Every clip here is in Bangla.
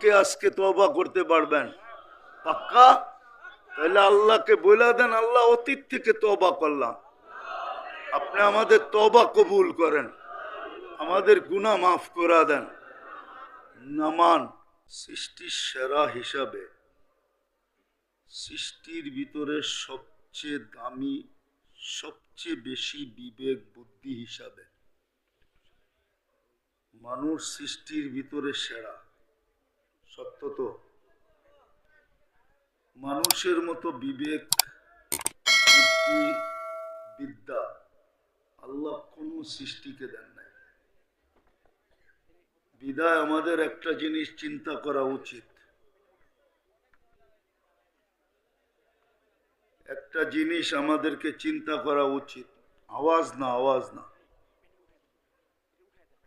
কে আজকে তওবা করতে পারবেন? পাক্কা? তাহলে আল্লাহকে বলে দেন, আল্লাহ অতীত থেকে তওবা করলাম, আপনি আমাদের তওবা কবুল করেন, আমাদের গুনাহ মাফ করে দেন। নামান সৃষ্টির সেরা হিসাবে, সৃষ্টির ভিতরে সবচেয়ে দামি, সবচেয়ে বেশি বিবেক বুদ্ধি হিসাবে মানুষ সৃষ্টির ভিতরে সেরা। সত্য তো? মানুষের মতো বিবেক বুদ্ধি বিদ্যা আল্লাহ কোন সৃষ্টিকে দেন নাই। বিদায় আমাদের একটা জিনিস চিন্তা করা উচিত, একটা জিনিস আমাদেরকে চিন্তা করা উচিত। আওয়াজ না, আওয়াজ না,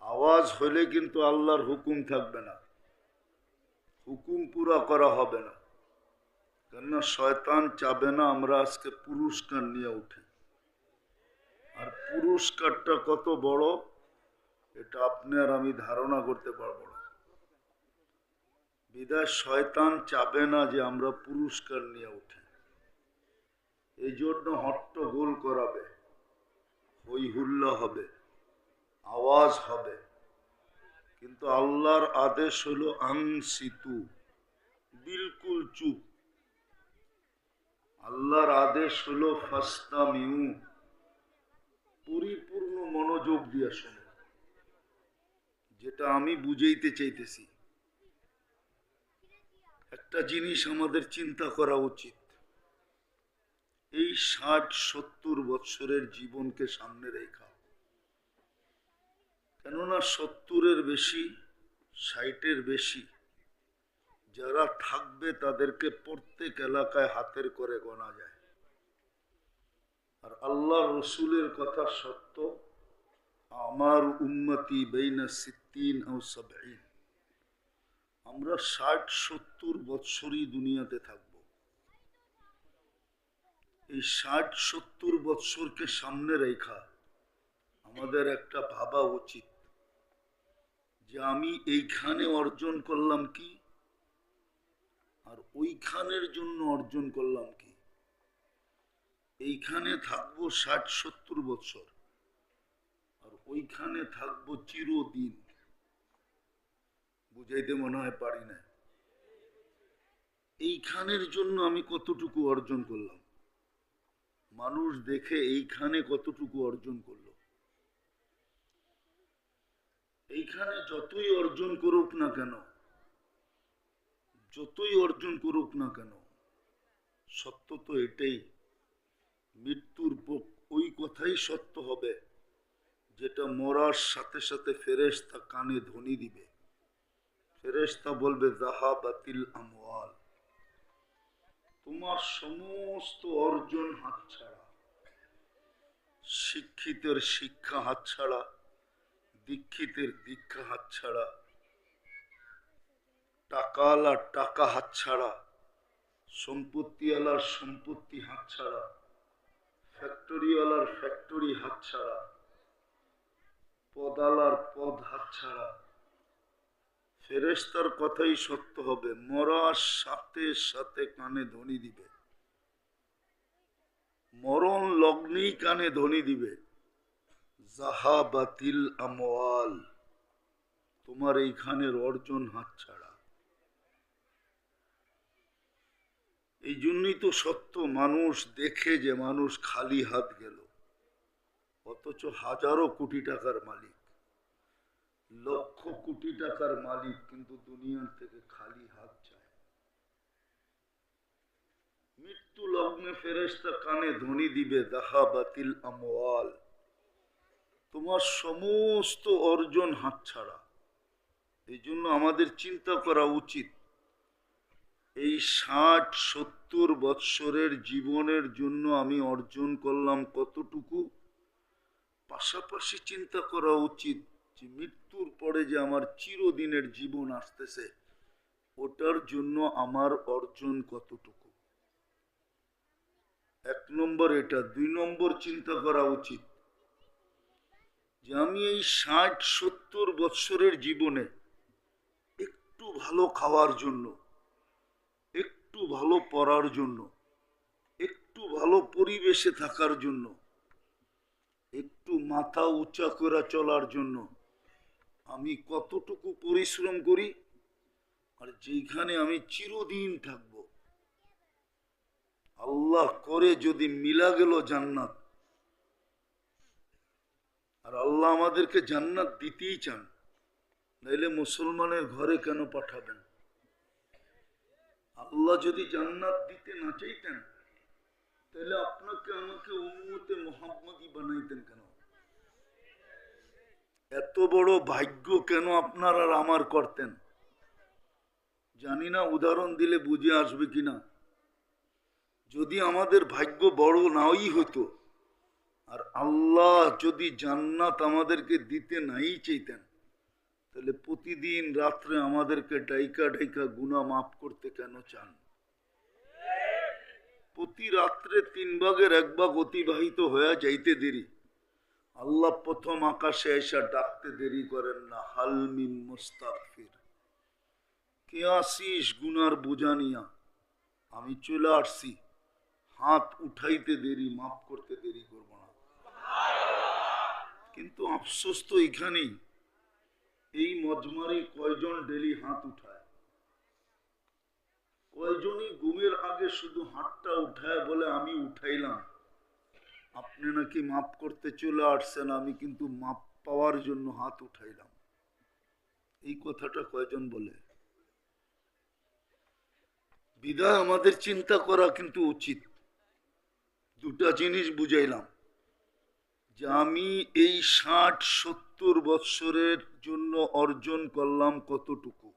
আওয়াজ হলে কিন্তু আল্লাহর হুকুম থাকবে না, হুকুম পুরা করা হবে না। কেননা শয়তান চাবে না আমরা আজকে পুরস্কার নিয়ে উঠি, আর পুরস্কারটা কত বড় এটা আপনি আর আমি ধারণা করতে পারবো না। বিদায় শয়তান চাবে না যে আমরা পুরস্কার নিয়ে উঠি, এই জন্য হট্টগোল করাবে, হই হুল্লা হবে, আওয়াজ হবে। কিন্তু আল্লাহর আদেশ হলো আংসিতু, বিলকুল চুপ। আল্লাহর আদেশ হলো ফাস্তামিউ, পরিপূর্ণ মনোযোগ দিয়ে শোনো। যেটা আমি বুঝাইতে চাইতেছি, একটা জিনিস আমাদের চিন্তা করা উচিত। এই 60-70 বৎসরের জীবনকে সামনে রেখা, কেননা 70-এর বেশি, 60-এর বেশি যারা থাকবে তাদেরকে প্রত্যেক এলাকায় হাতের করে গোনা যায়। আর আল্লাহ রসুলের কথা সত্য, আমার উম্মতি বেইনা 60 ও 70, আমরা 60-70 বৎসরই দুনিয়াতে থাকব। এই 60-70 বৎসরকে সামনে রেখা আমাদের একটা ভাবা উচিত যে আমি এইখানে অর্জন করলাম কি, আর ওইখানের জন্য অর্জন করলাম কি। এইখানে থাকবো 60-70 বৎসর, আর ওইখানে থাকবো চিরদিন। বুঝাইতে মনে হয় পারি না। এইখানের জন্য আমি কতটুকু অর্জন করলাম, মানুষ দেখে এইখানে কতটুকু অর্জন করলো। এইখানে যতই অর্জন করুক না কেন, যতই অর্জন করুক না কেন, সত্য তো এটাই, মৃত্যুর ওই কথাই সত্য হবে যেটা মরার সাথে সাথে ফেরেশতা কানে ধ্বনি দিবে। ফেরেশতা বলবে যাহাবাতিল আমওয়াল, তোমার সমস্ত অর্জন হাতছাড়া। শিক্ষিতের শিক্ষা হাতছাড়া, দীক্ষিতের দীক্ষা হাতছাড়া, টাকাওয়ালার টাকা হাতছাড়া, সম্পত্তিওয়ালার সম্পত্তি হাতছাড়া, ফ্যাক্টরিওয়ালার ফ্যাক্টরি হাতছাড়া, পদালার পদ হাতছাড়া। ফেরেশতার কথাই সত্য হবে, মরার সাথে সাথে কানে ধ্বনি দিবে, মরণ লগ্নেই কানে ধ্বনি দিবে, যাহাবাতিল আমওয়াল, তোমার এইখানের অর্জন হাতছাড়া। এই জন্যই তো সত্য, মানুষ দেখে যে মানুষ খালি হাত গেল, অথচ হাজারো কোটি টাকার মালিক, লক্ষ কোটি টাকার মালিক, কিন্তু দুনিয়ার থেকে খালি হাত চায়। মৃত্যু লগ্নে ফেরেশতা কানে ধ্বনি দিবে, যাহাবাতিল আমওয়াল, তোমার সমস্ত অর্জন হাতছাড়া। এই জন্য আমাদের চিন্তা করা উচিত, এই 60-70 বৎসরের জীবনের জন্য আমি অর্জন করলাম কতটুকু। পাশাপাশি চিন্তা করা উচিত যে মৃত্যুর পরে যে আমার চিরদিনের জীবন আসতেছে, ওটার জন্য আমার অর্জন কতটুকু। 1 নম্বর এটা। 2 নম্বর চিন্তা করা উচিত যে আমি এই 60-70 বৎসরের জীবনে একটু একটু ভালো খাওয়ার জন্য, একটু ভালো পড়ার জন্য, একটু ভালো পরিবেশে থাকার জন্য, একটু মাথা উঁচা করে চলার জন্য আমি কতটুকু পরিশ্রম করি। আর যেখানে আমি চিরদিন থাকব, আল্লাহ করে যদি মিলা গেল জান্নাত, আর আল্লাহ আমাদেরকে জান্নাত দিতেই চান, নাইলে মুসলমানের ঘরে কেন পাঠাবেন? আল্লাহ যদি জান্নাত দিতে না চাইতেন, তাহলে আপনাকে আমাকে উম্মতে মুহাম্মদী বানাইতেন কেন? এত বড় ভাগ্য কেন আপনার আর আমার করতেন? জানি না উদাহরণ দিলে বুঝে আসবে কিনা। যদি আমাদের ভাগ্য বড় নাই হতো, আর আল্লাহ যদি জান্নাত আমাদেরকে দিতে নাই চাইতেন, তাহলে প্রতিদিন রাত্রে আমাদেরকে ডাইকা ডাইকা গুনাহ মাফ করতে কেন চান? প্রতি রাত্রে 3 ভাগের 1 ভাগ অতিবাহিত হয়ে যাইতে দেরি, আল্লাহ প্রথম আকাশে এসে ডাকতে দেরি করেন না, হাল মিন মুস্তাগফির, কে আসিস গুনার বোঝা নিয়া? আমি চলে আসছি, হাত উঠাইতে দেরি, মাফ করতে দেরি করব না। কিন্তু আফসোস তো এখানেই, এই মজমারি কয়জন ডেলি হাত উঠায়? কয়জনই ঘুমের আগে শুধু হাতটা উঠায় বলে আমি উঠাইলাম, আপনি নাকি মাফ করতে চলে আসছেন, আমি কিন্তু মাপ পাওয়ার জন্য হাত উঠাইলাম। এই কথাটা কয়জন বলে? বিদায় আমাদের চিন্তা করা কিন্তু উচিত। দুটা জিনিস বুঝাইলাম, যে আমি এই 60-70 বৎসরের জন্য অর্জন করলাম কতটুকু,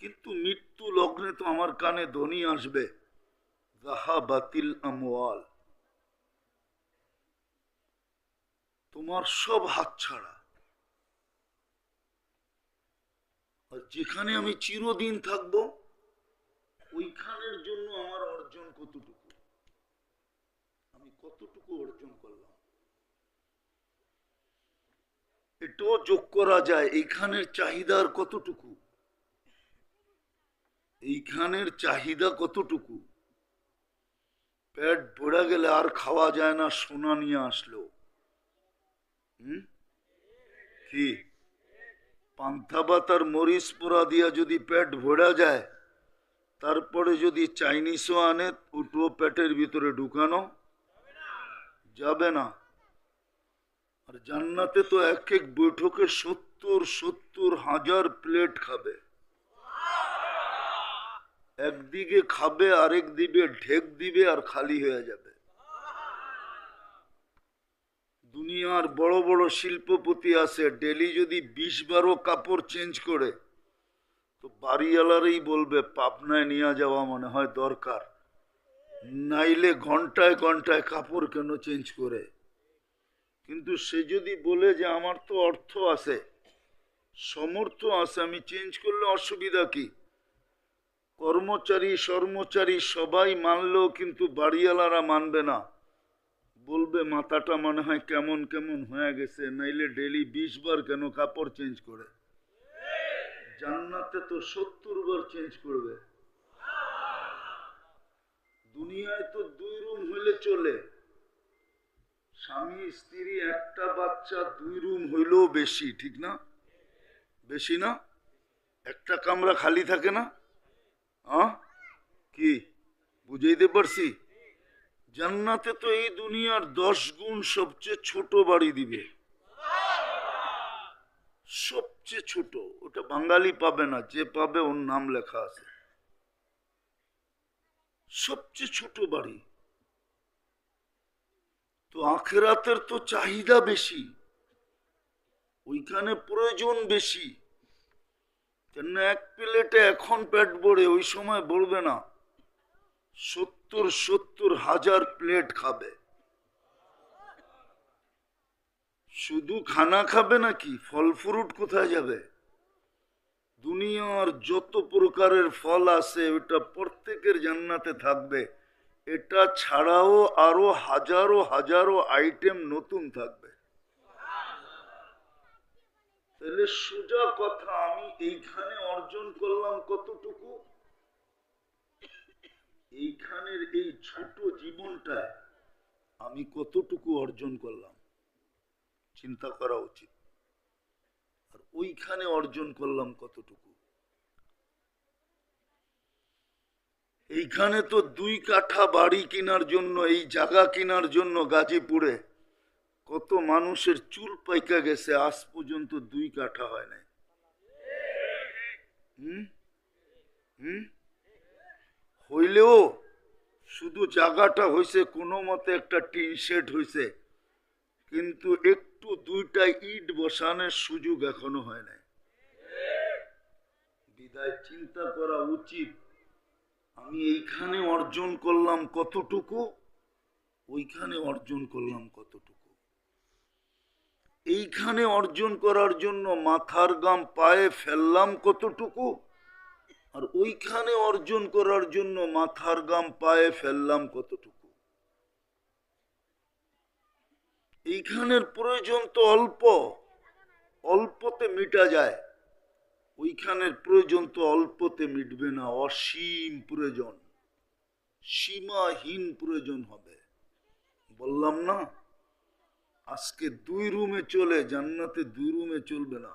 কিন্তু মৃত্যু লগ্নে তো আমার কানে ধ্বনি আসবে, যাহাবাতিল আমওয়াল, তোমার সব হাতছাড়া। আর যেখানে আমি চিরদিন থাকবো, ওইখানের জন্য আমার অর্জন কতটুকু, আমি কতটুকু অর্জন করলাম, এটাও যোগ করা যায়। এইখানের চাহিদার কতটুকু, এইখানের চাহিদা কতটুকু। পেট ভরে গেলে আর খাওয়া যায় না, সোনা নিয়ে আসলো। কি পান্থা ভাত আর মরিচ পোড়া দিয়া যদি পেট ভরা যায়, তারপরে যদি চাইনিজও আনে, ওটাও পেটের ভিতরে ঢুকানো যাবে না। আর জান্নাতে তো এক এক বৈঠকে 70-70 হাজার প্লেট খাবে। একদিকে খাবে, আরেক দিকে ঢেক দিবে, আর খালি হয়ে যাবে। দুনিয়ার বড় বড় শিল্পপতি আছে, ডেলি যদি 20-12 কাপড় চেঞ্জ করে, তো বাড়িওয়ালারই বলবে পাবনায় নিয়ে যাওয়া মনে হয় দরকার, নাইলে ঘন্টায় ঘন্টায় কাপড় কেন চেঞ্জ করে। কিন্তু সে যদি বলে যে আমার তো অর্থ আছে, সমর্থ আছে, আমি চেঞ্জ করলে অসুবিধা কি? কর্মচারী সবাই মানলেও কিন্তু বাড়িওয়ালারা মানবে না, বলবে মাথাটা মনে হয় কেমন কেমন হয়ে গেছে, নাইলে ডেলি 20 বার কেন কাপড় চেঞ্জ করে। জান্নাতে তো 70 বার চেঞ্জ করবে। দুনিয়ায় তো 2 রুম হইলে চলে, স্বামী স্ত্রী একটা বাচ্চা 2 রুম হইলেও বেশি, ঠিক না? বেশি না? একটা কামরা খালি থাকে না? কি বুঝাইতে পারছি? জান্নাতে তো এই দুনিয়ার 10 গুণ সবচেয়ে ছোট বাড়ি দিবে, সবচেয়ে ছোট। ওটা বাঙালি পাবে না, যে পাবে ওর নাম লেখা আছে। সবচেয়ে ছোট বাড়ি। তো আখেরাতের তো চাহিদা বেশি, ওইখানে প্রয়োজন বেশি। কেন এক প্লেটে এখন পেট ভরে, ওই সময় ভরবে না, 70-70 হাজার প্লেট খাবে। শুধু খানা খাবে নাকি, ফল ফ্রুট কোথায় যাবে? দুনিয়ার যত প্রকারের ফল আছে, ওটা প্রত্যেকের জান্নাতে থাকবে। এটা ছাড়াও আরো হাজারো হাজারো আইটেম নতুন থাকবে। তাহলে সোজা কথা, আমি এইখানে অর্জন করলাম কতটুকু? এইখানের এই ছোট জীবনটায় আমি কতটুকু অর্জন করলাম চিন্তা করা উচিত। আর ওইখানে অর্জন করলাম কতটুকু? এইখানে তো 2 কাঠা বাড়ি কেনার জন্য, এই জায়গা কেনার জন্য গাজীপুরে কত মানুষের চুল পাইকা গেছে, আজ পর্যন্ত 2 কাঠা হয় নাই। হুম হুম হইলেও শুধু জায়গাটা হয়েছে, কোনো মতে একটা টিন শেড হয়েছে, কিন্তু একটু 2টা ইট বসানোর সুযোগ এখনো হয় নাই। বিদায় চিন্তা করা উচিত, আমি এইখানে অর্জন করলাম কতটুকু, ওইখানে অর্জন করলাম কতটুকু। এইখানে অর্জন করার জন্য মাথার গাম পায়ে ফেললাম কতটুকু, আর ওইখানে অর্জন করার জন্য মাথার গাম পায়ে ফেললাম কতটুকু। এইখানের প্রয়োজন তো অল্প, অল্পতে মিটা যায়, ওইখানের প্রয়োজন তো অল্পতে মিটবে না, অসীম প্রয়োজন, সীমাহীন প্রয়োজন হবে। বললাম না, আজকে 2 রুমে চলে, জান্নাতে 2 রুমে চলবে না,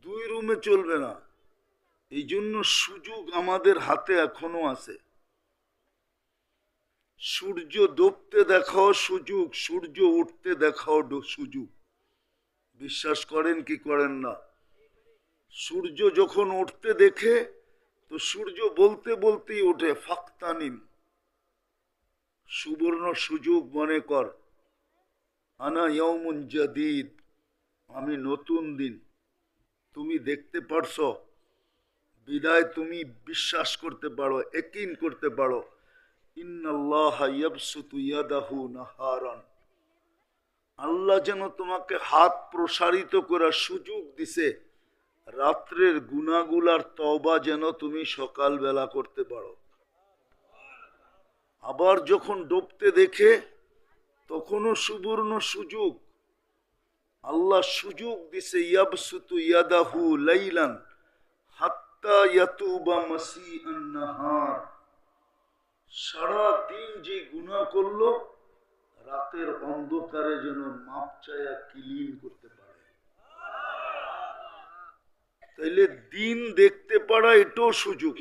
2 রুমে চলবে না। এই জন্য সুযোগ আমাদের হাতে এখনো আছে। সূর্য ডুবতে দেখাও সুযোগ, সূর্য উঠতে দেখাও সুযোগ। বিশ্বাস করেন কি করেন না? সূর্য যখন উঠতে দেখে তো সূর্য বলতে বলতেই ওঠে, ফাক্তানিম, সুবর্ণ সুযোগ মনে কর, আনা ইয়াউমুন জাদিদ, আমি নতুন দিন। তুমি দেখতে পারছো, বিদায় তুমি বিশ্বাস করতে পারো, ইয়াকিন করতে পারো, ইন্নাল্লাহা ইয়াবসুতু ইয়াদাহু নাহারান, আল্লাহ যেন তোমাকে হাত প্রসারিত করার সুযোগ দিছে, রাত্রের গুনাহগুলার তওবা যেন তুমি সকালবেলা করতে পারো। আবার যখন ডুবতে দেখে তখনও সুবর্ণ সুযোগ, আল্লাহ সুযোগ দিছে, ইয়াবসুতু ইয়াদাহু লাইলান হাত্তা ইয়াতুবা মাসিআন নাহার, সারা দিন যে গুনাহ করলো রাতের অন্ধকারে যেন মাপ চায়া ক্লিন করতে পারে। তাইলে দিন দেখতে পারা এটাও সুযোগ,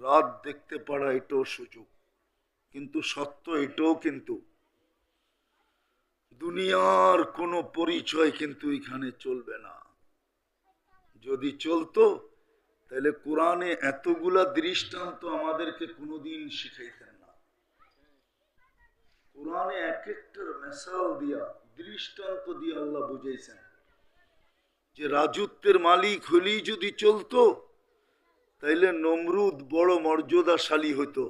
রাত দেখতে পারা এটাও সুযোগ, কিন্তু সত্য এটাও, কিন্তু দুনিয়ার কোনো পরিচয় কিন্তু এখানে চলবে না। যদি চলতো তাহলে কোরআনে এতগুলা দৃষ্টান্ত আমাদেরকে কোনোদিন শিখাইতেন না। কোরআনে এক একটার মেসাল দিয়া, দৃষ্টান্ত দিয়ে আল্লাহ বুঝাইছেন যে রাজত্বের মালিক হলেই যদি চলতো তাইলে নমরুদ বড় মর্যাদাশালী হইতো,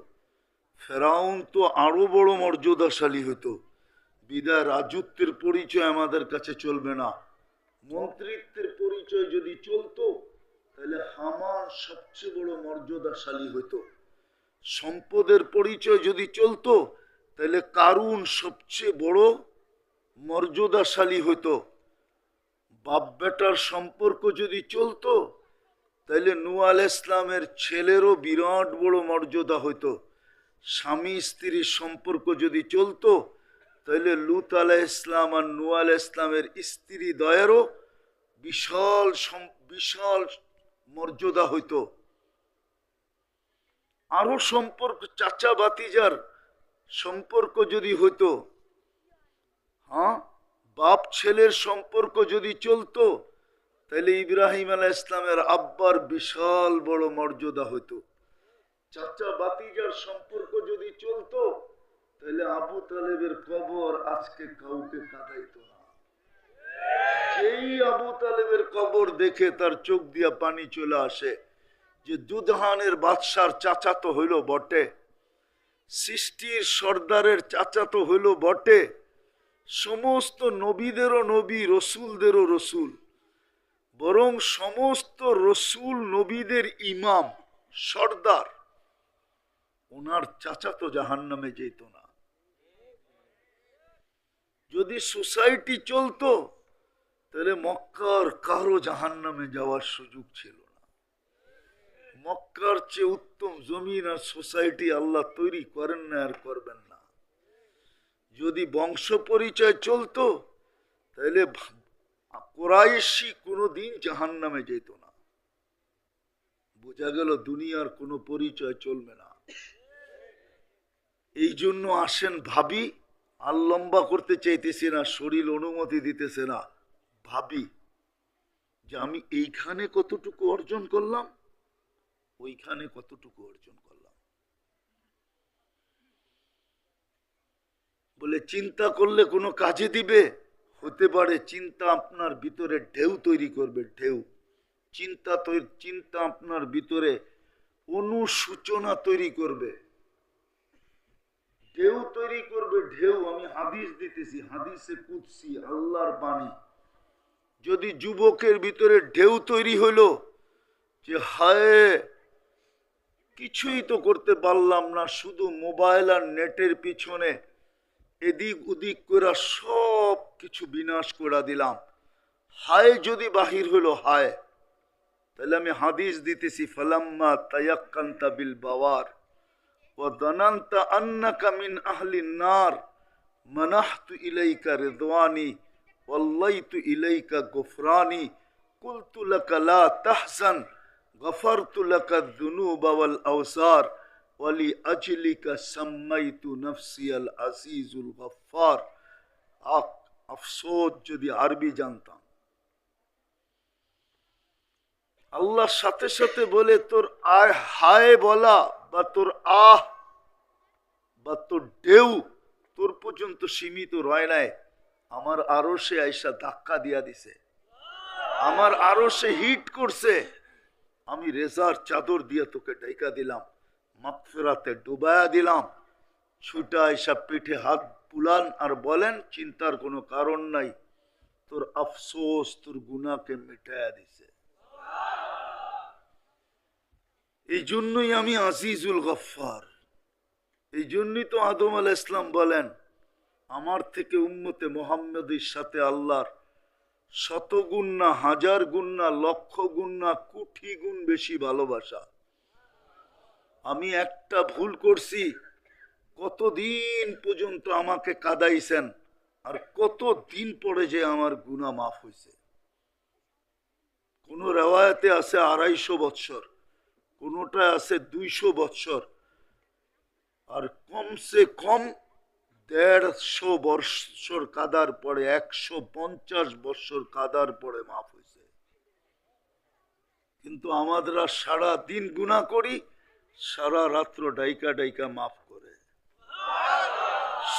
ফেরাউন তো আরো বড় মর্যাদাশালী হইতো। বিদায় রাজত্বের পরিচয় আমাদের কাছে চলবে না। মন্ত্রিত্বের পরিচয় যদি চলতো তাহলে হামান সবচেয়ে বড় মর্যাদাশালী হইতো। সম্পদের পরিচয় যদি চলতো তাহলে কারুন সবচেয়ে বড় মর্যাদাশালী হইতো। বাপ বেটার সম্পর্ক যদি চলতো তাহলে নূহ আলাইহিস ইসলামের ছেলেরও বিরাট বড় মর্যাদা হইতো। স্বামী স্ত্রীর সম্পর্ক যদি চলতো তাহলে লূত আলাইহিস ইসলাম আর নূহ আলাইহিস ইসলামের স্ত্রী দ্বয়েরও বিশাল বিশাল মর্যাদা হইতো। আরো সম্পর্ক, চাচা ভাতিজার সম্পর্ক যদি হইতো, হ্যাঁ, বাপ ছেলের সম্পর্ক যদি চলতো তাহলে ইব্রাহিম আলাইহিস ইসলামের আব্বার বিশাল বড় মর্যাদা হইতো। চাচা ভাতিজার সম্পর্ক যদি চলতো তাহলে আবু তালেবের কবর আজকে কাউকে কাঁদাইতো না। যেই আবু তালেবের কবর দেখে তার চোখ দিয়া পানি চলে আসে যে দুধহানের বাদশার চাচা তো হইল বটে, সৃষ্টির সর্দারের চাচা তো হইল বটে, সমস্ত নবীদেরও নবী, রসুলদেরও রসুল, বরং সমস্ত রসুল নবীদের ইমাম সর্দার, ওনার চাচা তো জাহান্নামে যেত না। যদি সোসাইটি চলতো তাহলে মক্কার কারো জাহান্নামে যাওয়ার সুযোগ ছিল না। মক্কার চেয়ে উত্তম জমিন আর সোসাইটি আল্লাহ তৈরি করেন না আর করবেন না। যদি বংশ পরিচয় চলতো তাহলে কুরাইশি কোনোদিন জাহান্নামে যেত না। বোঝা গেল দুনিয়ার কোনো পরিচয় চলবে না। এই জন্য আসেন ভাবি, আর লম্বা করতে চাইতেছি না, শরীর অনুমতি দিতেছে না, ভাবি যে আমি এইখানে কতটুকু অর্জন করলাম, ওইখানে কতটুকু অর্জন করলাম। বলে চিন্তা করলে কোনো কাজে দিবে? হতে পারে চিন্তা আপনার ভিতরে ঢেউ তৈরি করবে, ঢেউ। চিন্তা আপনার ভিতরে অনুসূচনা তৈরি করবে, ঢেউ তৈরি করবে, ঢেউ। আমি হাদিস দিতেছি, হাদিসে কুদসি, আল্লাহর বাণী। যদি যুবকের ভিতরে ঢেউ তৈরি হইল যে হায় কিছুই তো করতে পারলাম না, শুধু মোবাইল আর নেটের পিছনে এদিক ওদিক করে সব কিছু বিনাশ করে দিলাম, হায় যদি বাহির হইল হায়, তাহলে আমি হাদিস দিতেছি, ফালাম্মা তায়াক্কানতা বিল বাওয়ার ওয়া দানানতা আন্নাকা মিন আহলিন নার মানাহতু ইলাইকা রিদওয়ানি ওয়াল্লাইতু ইলাইকা গুফরানি কুলতু লাকা লা তাহজান গফারতু লাকা যুনুবা ওয়াল আওসার ওয়ালি আজলিকা সাম্মাইতু নফসি আল আজিজুল গফফার। আফসোস যদি আরবি জানতাম। আল্লাহর সাথে সাথে বলে তোর আয় হায় বলা বা তোর আহ বা তোর ঢেউ তোর পর্যন্ত সীমিত রয় নাই, আমার আরো সে আইসা ধাক্কা দিয়া দিছে, আমার আরো সে হিট করছে, আমি রেজার চাদর দিয়া তোকে ঢাকা দিলাম, মাগফিরাতে ডুবায়া দিলাম। ছুটা আইসা পিঠে হাত বুলান আর বলেন চিন্তার কোনো কারণ নাই, তোর আফসোস তোর গুনাহকে মিটায়া দিছে। এই জন্যই আমি আজিজুল গফফার। এই জন্যই তো আদম আলাইহিস সালাম বলেন আমার থেকে উম্মতে মুহাম্মদের সাথে আল্লাহর শত গুণ না, হাজার গুণ না, লক্ষ গুণ না, কোটি গুণ বেশি ভালোবাসা। আমি একটা ভুল করছি, কতদিন পর্যন্ত আমাকে কাঁদাইছেন, আর কতদিন পরে যে আমার গুনাহ মাফ হয়েছে। কোন রেওয়ায়াতে আছে 250 বৎসর, কোনটা আছে 200 বৎসর, আর কমসে কম 150 বৎসর কাদার পরে, 150 বৎসর কাদার পরে মাফ হয়েছে। কিন্তু আমাদেরা সারা দিন গুনাহ করি, সারা রাত্র ডাইকা ডাইকা মাফ করে,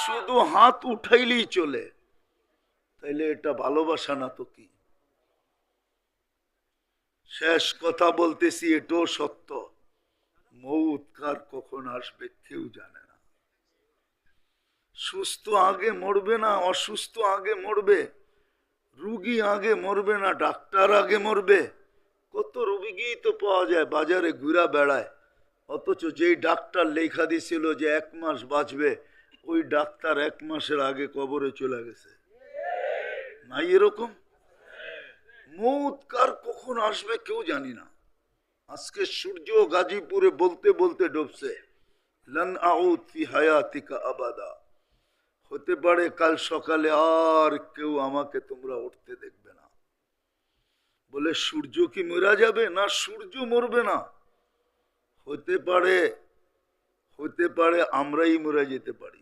শুধু হাত উঠাইলেই চলে। তাইলে এটা ভালোবাসা না তো কি? শেষ কথা বলতেছি, এটাও সত্য, মৌত কার কখন আসবে কেউ জানে না। সুস্থ আগে মরবে না, অসুস্থ আগে মরবে, রুগী আগে মরবে না, ডাক্তার আগে মরবে। কত রুগী তো পাওয়া যায় বাজারে ঘুরা বেড়ায়, অথচ যেই ডাক্তার লেখা দিছিল যে 1 মাস বাঁচবে, ওই ডাক্তার 1 মাসের আগে কবরে চলে গেছে। নাই এরকম? মৌত কার কখন আসবে কেউ জানি না। আজকে সূর্য গাজীপুরে বলতে বলতে ডুবছে, লান আউদ ফি হায়াতিকা আবাদা। হতে পারে কাল সকালে আর কেউ আমাকে তোমরা উঠতে দেখবে না। বলে সূর্য কি মরা যাবে? না, সূর্য মরবে না। হতে পারে আমরাই মরে যেতে পারি।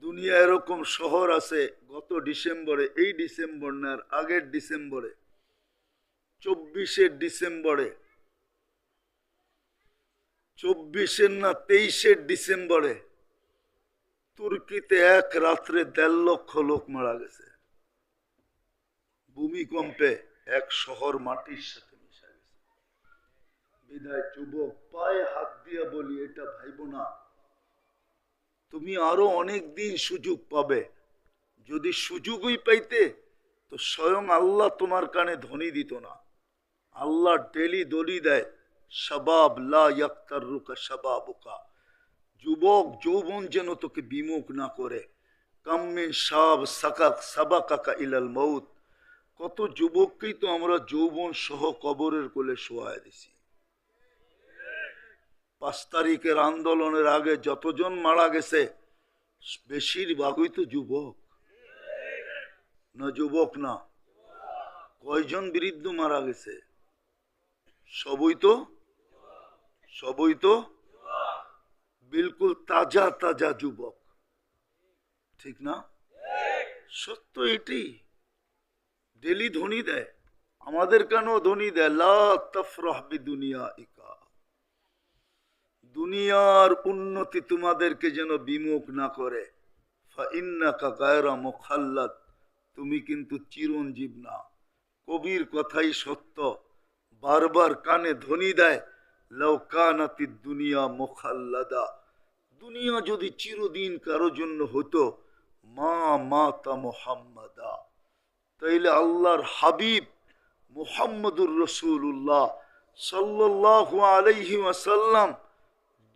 দুনিয়া এরকম শহর আছে, গত ডিসেম্বরে, এই ডিসেম্বর না আর আগের ডিসেম্বরে, 24 ডিসেম্বরে, 24 না 23 ডিসেম্বরে তুর্কিতে এক রাত্রে 1.5 লক্ষ লোক মারা গেছে। ভূমিকম্পে এক শহর মাটির সাথে মিশে গেছে। বিদায় যুবক পায়ে হাত দিয়া বলি, এটা ভাইব না, তুমি আরো অনেক দিন সুযোগ পাবে। যদি সুযোগই পাইতে তো স্বয়ং আল্লাহ তোমার কানে ধ্বনি দিত না। আল্লাহ ডেলি দলি দেয়, শাবাব লা ইয়াক্তারুকা শাবাবুকা, যুবক যৌবন যেন তোকে বিমুখ না করে। কাম্মিন শাব সাবাকাকা ইলাল মউত, কত যুবককেই তো আমরা যৌবন সহ কবরের কোলে শোয়ায় দিছি। 5 তারিখের আন্দোলনের আগে যতজন মারা গেছে বেশিরভাগই তো যুবক না? যুবক না? কয়জন বৃদ্ধ মারা গেছে? সবই তো বিলকুল তাজা তাজা যুবক, ঠিক না? সত্য এটি। ডেলি ধ্বনি দেয়, আমাদের কেন ধ্বনি দেয়? লা তাফরাহ বিদুনিয়াইকা, দুনিয়ার উন্নতি তোমাদেরকে যেন বিমুখ না করে। ফাইন্নাকা গায়রা মুখাল্লাদ, তুমি কিন্তু চিরঞ্জীব না। কবির কথাই সত্য, বারবার কানে ধ্বনি দেয়, লাউ কানাতিদ দুনিয়া মুখাল্লাদা, দুনিয়া যদি চিরদিন কারো জন্য হতো, মা মাতা মুহাম্মাদা, তাইলে আল্লাহর হাবিব মুহাম্মদুর রাসূলুল্লাহ সাল্লাল্লাহু আলাইহি ওয়াসাল্লাম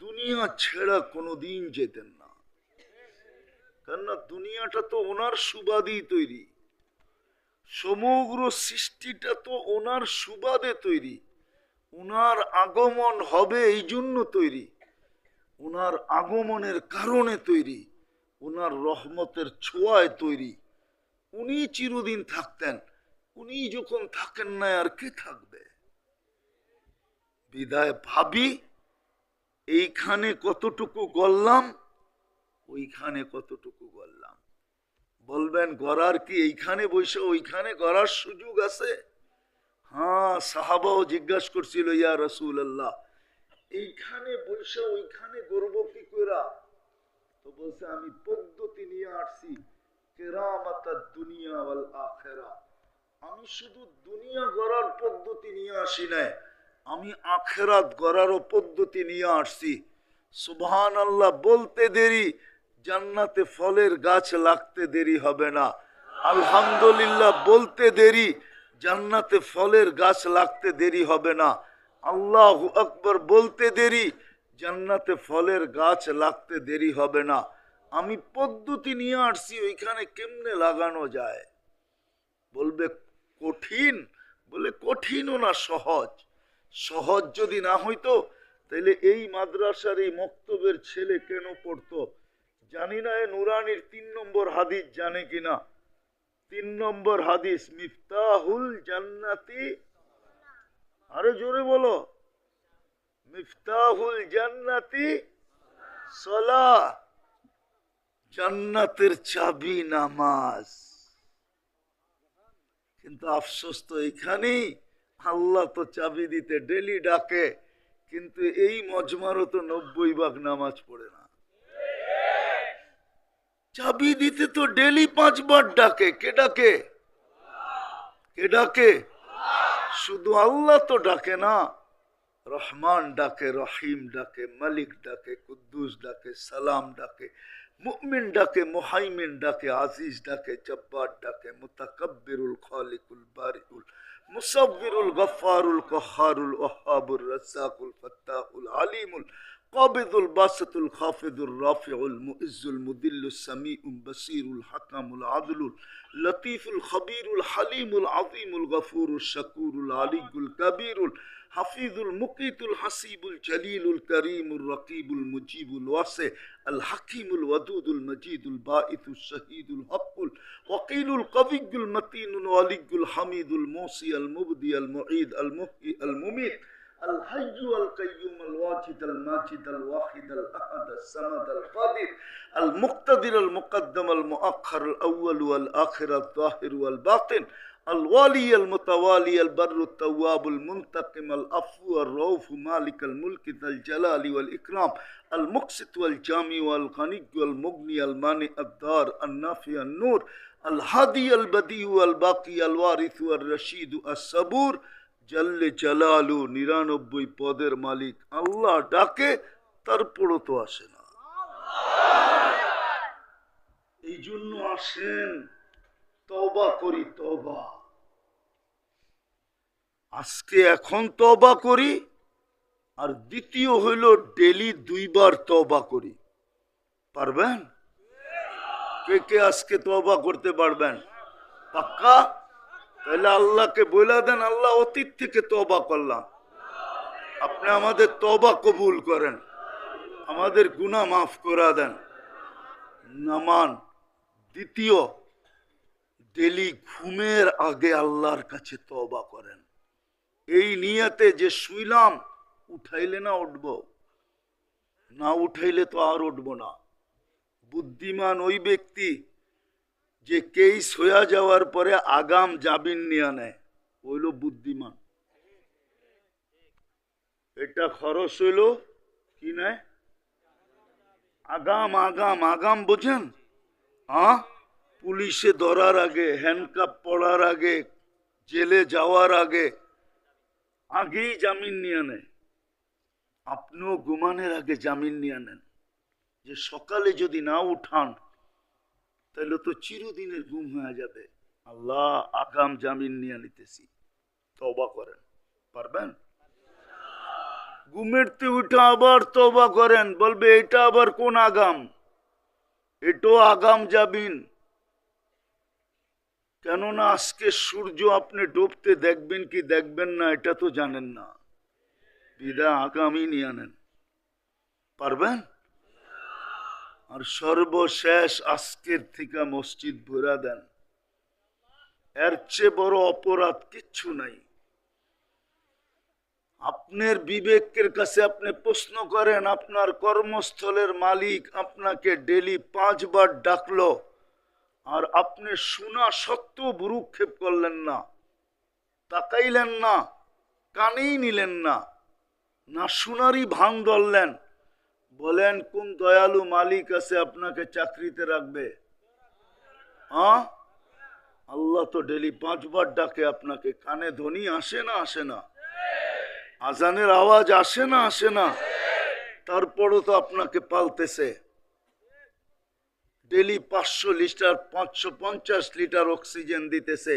দুনিয়া ছেড়া কোনোদিন যেতেন না। কেননা দুনিয়াটা তো ওনার সুবাদেই তৈরি, সমগ্র সৃষ্টিটা তো ওনার সুবাদে তৈরি, ওনার আগমন হবে এই জন্য তৈরি, ওনার আগমনের কারণে তৈরি, ওনার রহমতের ছোঁয়ায় তৈরি। উনি চিরদিন থাকতেন, উনি যখন থাকেন না আর কে থাকবে? বিদায় ভাবি এইখানে কতটুকু গড়লাম, ওইখানে কতটুকু গড়লাম। বলবেন গড়ার কি এইখানে বসে ওইখানে গড়ার সুযোগ আছে? হ্যাঁ, সাহাবাও জিজ্ঞাসা করছিল, ইয়া রাসূলুল্লাহ, এইখানে বসে ওইখানে গড়ব কি করে? তো বলছে, আমি পদ্ধতি নিয়ে আসছি, কেরামাতাদ দুনিয়া ওয়াল আখিরা, আমি শুধু দুনিয়া গড়ার পদ্ধতি নিয়ে আসি না, আমি আখিরাত গড়ারও পদ্ধতি নিয়ে আসছি। সুবহানাল্লাহ বলতে দেরি, জান্নাতে ফলের গাছ লাগতে দেরি হবে না। আলহামদুলিল্লাহ বলতে দেরি, জান্নাতে ফলের গাছ লাগতে দেরি হবে না। আল্লাহু আকবার বলতে দেরি, জান্নাতে ফলের গাছ লাগতে দেরি হবে না। আমি পদ্ধতি নিয়ে আসছি, ওইখানে কেমনে লাগানো যায়? বলবে কঠিন, বলে কঠিনও না, সহজ। সহজ যদি না হইতো তাহলে এই মাদ্রাসার এই মক্তবের ছেলে কেন পড়তো? জানি না এ নুরানির 3 নম্বর হাদিস জানে কিনা। 3 নম্বর হাদিস, মিফতাহুল জান্নাতি, আরে জোরে বলো, মিফতাহুল জান্নাতি সালাহ, জান্নাতের চাবি নামাজ। কিন্তু আফসোস তো এইখানেই, আল্লাহ তো চাবি দিতে ডেলি ডাকে, কিন্তু এই মজমারও তো 90 ভাগ নামাজ পড়ে না। চাবি দিতে তো ডেলি 5 বার ডাকে, কে ডাকে? কে ডাকে? শুধু আল্লাহ তো ডাকে না, রহমান ডাকে, রহিম ডাকে, মালিক ডাকে, কুদ্দুস ডাকে, সালাম ডাকে, মুমিন ডাকে, মুহাইমিন ডাকে, আজিজ ডাকে, জব্বার ডাকে, মুতাকাব্বিরুল খালিকুল বারিউল মুসাব্বিরুল গফফারুল কহ্হারুল ওয়াহ্হাবুর রাজ্জাকুল ফাত্তাহুল আলিমুল কাবিদুল বাসিতুল খাফিদুর রাফিউল মুইজ্জুল মুদিল্লুস সামিউল বাসিরুল হাকামুল আদলুল লতীফুল খবীরুল হালিমুল আযীমুল গফুরুশ শাকুরুল আলিয়ুল কবীরুল হাফিজুল মুকিতুল হাসিবুল জলিলুল করিমুল রকিবুল মুজিবুল ওয়াসি আল হাকিমুল ওয়াদুদুল মজিদুল বাঈসুল শহীদুল হকুল ওয়াকিলুল কবিয়ুল মতিনুল ওয়ালিয়ুল হামিদুল মুসি আল মুবদি আল মুঈদ আল মুহয়ি আল মুমীত আল হাইয়্যু আল কাইয়্যুম আল ওয়াজিদ আল মাজিদ আল ওয়াহিদ আল আহাদ আল সামাদ আল কাদির আল মুক্তাদির আল মুকদ্দম আল মুআখ্খার আল আউয়াল ওয়াল আখির আল যাহির ওয়াল বাতিন الوالي المتوالي البر التواب المنتقم العفو الرؤوف مالك الملك ذا الجلال والإكرام المقسط والجامع والغني والمغني المانع الدار النافع النور الهادي البديع الباقي الوارث الرشيد الصبور جل جلاله 99 পদের মালিক আল্লাহ ডাকে, তারপরও তো আসে না। এই জন্য আসেন, তওবা করি, তওবা। আজকে এখন তওবা করি, আর দ্বিতীয় হইল ডেলি 2 বার তওবা করি। পারবেন? কে কে আজকে তওবা করতে পারবেন? পাক্কা? তাহলে আল্লাহকে বলে দেন, আল্লাহ অতীত থেকে তওবা করলাম, আপনি আমাদের তওবা কবুল করেন, আমাদের গুনাহ মাফ করে দেন। নামান। দ্বিতীয়, ডেলি ঘুমের আগে আল্লাহর কাছে তওবা করেন। এই নিয়তে যে শুইলাম, উঠাইলে না উঠব, না উঠাইলে তো আর উঠব না। বুদ্ধিমান ওই ব্যক্তি যে কেস হইয়া যাওয়ার পরে আগাম জামিন নিয়ে নেয়, হইল বুদ্ধিমান। এটা খরচ হইল কি নেয়? আগাম আগাম আগাম, বোঝেন? হ্যাঁ, পুলিশে ধরার আগে, হ্যান্ডকাপ পড়ার আগে, জেলে যাওয়ার আগে, আগেই জামিন নিয়ে নেয়। আপনিও ঘুমানোর আগে জামিন নিয়ে নেন, যে সকালে যদি না উঠান তাহলে তো চিরদিনের ঘুম হয়ে যাবে। আল্লাহ, আগাম জামিন নিয়ে নিতেছি, তওবা করেন। পারবেন? ঘুমেরতে উঠে আবার তওবা করেন, বলবে এটা আবার কোন আগাম? এটাও আগাম জামিন। কেননা আজকে সূর্য আপনি ডুবতে দেখবেন কি দেখবেন না এটা তো জানেন না, বিদায় আগামী নিয়ে নেন। পারবেন? আর সর্বশেষ, আজকের থেকে মসজিদ ভরা দেন। এর চেয়ে বড় অপরাধ কিচ্ছু নাই। আপনার বিবেকের কাছে আপনি প্রশ্ন করেন, আপনার কর্মস্থলের মালিক আপনাকে ডেলি 5 বার ডাকলো, আর আপনি শোনা সত্ত্বেও ভ্রুক্ষেপ করলেন না, তাকাইলেন না, কানেই নিলেন না, না শোনারই ভান ধরলেন। বলেন কোন দয়ালু মালিক আছে আপনাকে চাকরিতে রাখবে? হ্যাঁ, আল্লাহ তো ডেলি 5 বার ডাকে আপনাকে, কানে ধ্বনি আসে না আসে না? আজানের আওয়াজ আসে না আসে না? তারপরও তো আপনাকে পালতেছে। ডেলি 500 লিটার 550 লিটার অক্সিজেন দিতেছে,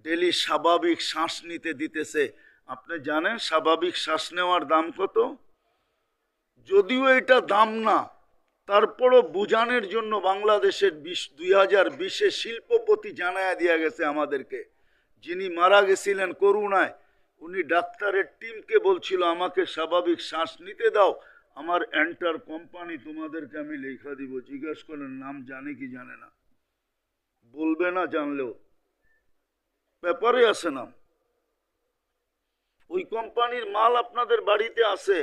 ডেলি স্বাভাবিক শ্বাস নিতে দিতেছে। আপনি জানেন স্বাভাবিক শ্বাস নেওয়ার দাম কত? যদিও এটা দাম না, তারপরও বুঝানোর জন্য বাংলাদেশের 2020-এ শিল্পপতি জানায়া দিয়া গেছে আমাদেরকে, যিনি মারা গেছিলেন করোনায়, উনি ডাক্তারের টিমকে বলছিল আমাকে স্বাভাবিক শ্বাস নিতে দাও, আমার এন্টার কোম্পানি তোমাদেরকে আমি লেখা দিব। জিজ্ঞেস করেন নাম জানে কি জানে না? বলবে না, জানলেও পেপারে আছে নাম। ওই কোম্পানির মাল আপনাদের বাড়িতে আছে,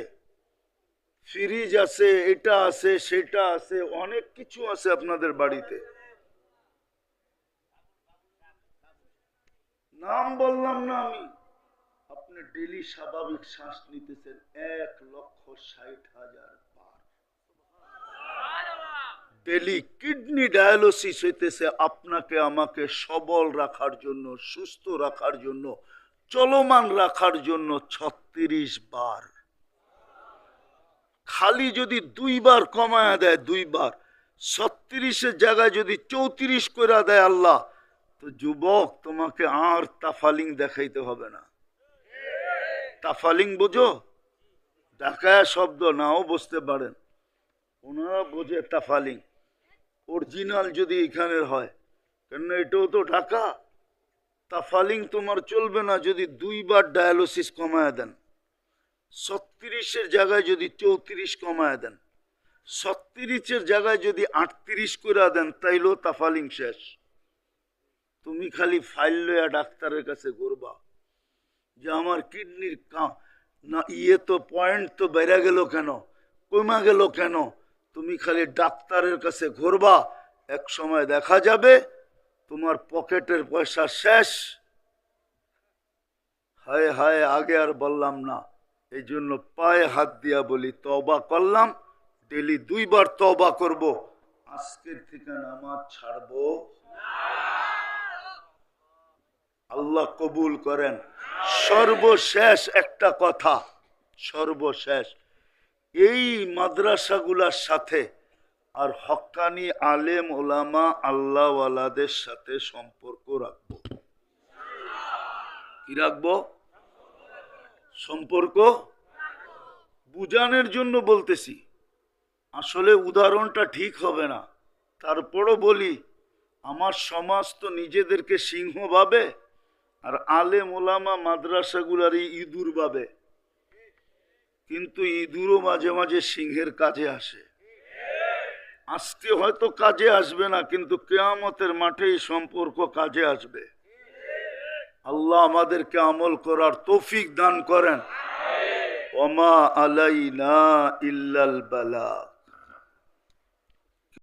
ফ্রিজ আছে, এটা আছে, সেটা আছে, অনেক কিছু আছে আপনাদের বাড়িতে। নাম বললাম না আমি। আপনি ডেলি স্বাভাবিক শ্বাস নিতেছেন 1,60,000 বার। ডেলি কিডনি ডায়ালিসিস হইতেছে আপনাকে আমাকে সবল রাখার জন্য, সুস্থ রাখার জন্য, চলমান রাখার জন্য 36 বার। খালি যদি 2 বার কমায়া দেয়, 2 বার, 36-এর জায়গায় যদি 34 করে দেয় আল্লাহ, তো যুবক তোমাকে আর তাফালিং দেখাইতে হবে না। তাফালিং বোঝো? ঢাকায় শব্দ, নাও বুঝতে পারেন, ওনারা বোঝে তাফালিং। অরিজিনাল যদি এখানের হয়, কেন এটাও তো ঢাকা। তাফালিং তোমার চলবে না যদি 2 বার ডায়ালিসিস কমায় দেন। 36-এর জায়গায় যদি 34 কমায় দেন, 36-এর জায়গায় যদি 38 করে দেন, তাইলেও তাফালিং শেষ। তুমি খালি ফাইল লইয়া ডাক্তারের কাছে ঘুরবা যে আমার কিডনির না ইয়ে তো পয়েন্ট তো বেড়ে গেল কেন, কমা গেল কেন? তুমি খালি ডাক্তারের কাছে ঘুরবা, এক সময় দেখা যাবে তোমার পকেটের পয়সা শেষ। হায় হায়, আগে আর বললাম না, এই জন্য পায়ে হাত দিয়া বলি তওবা করলাম, ডেলি 2 বার তওবা করব, আজকের থেকে নামাজ ছাড়বো। আল্লাহ কবুল করেন। সর্বশেষ একটা কথা, সর্বশেষ, এই মাদ্রাসাগুলার সাথে আর হক্কানি আলেম ওলামা আল্লাহওয়ালাদের সাথে সম্পর্ক রাখবো। কি রাখবো? সম্পর্ক বুঝানোর জন্য বলতেছি, আসলে উদাহরণটা ঠিক হবে না, তারপরও বলি, আমার সমাজ তো নিজেদেরকে সিংহ ভাবে, আর আলেম ওলামা মাদ্রাসাগুলারই ইঁদুর ভাবে। কিন্তু ইঁদুরও মাঝে মাঝে সিংহের কাজে আসে। আজকে হয়তো কাজে আসবে না, কিন্তু কিয়ামতের মাঠে এই সম্পর্ক কাজে আসবে। আল্লাহ আমাদেরকে আমল করার তৌফিক দান করেন। ওমা আলাইনা ইল্লাল বালাগ।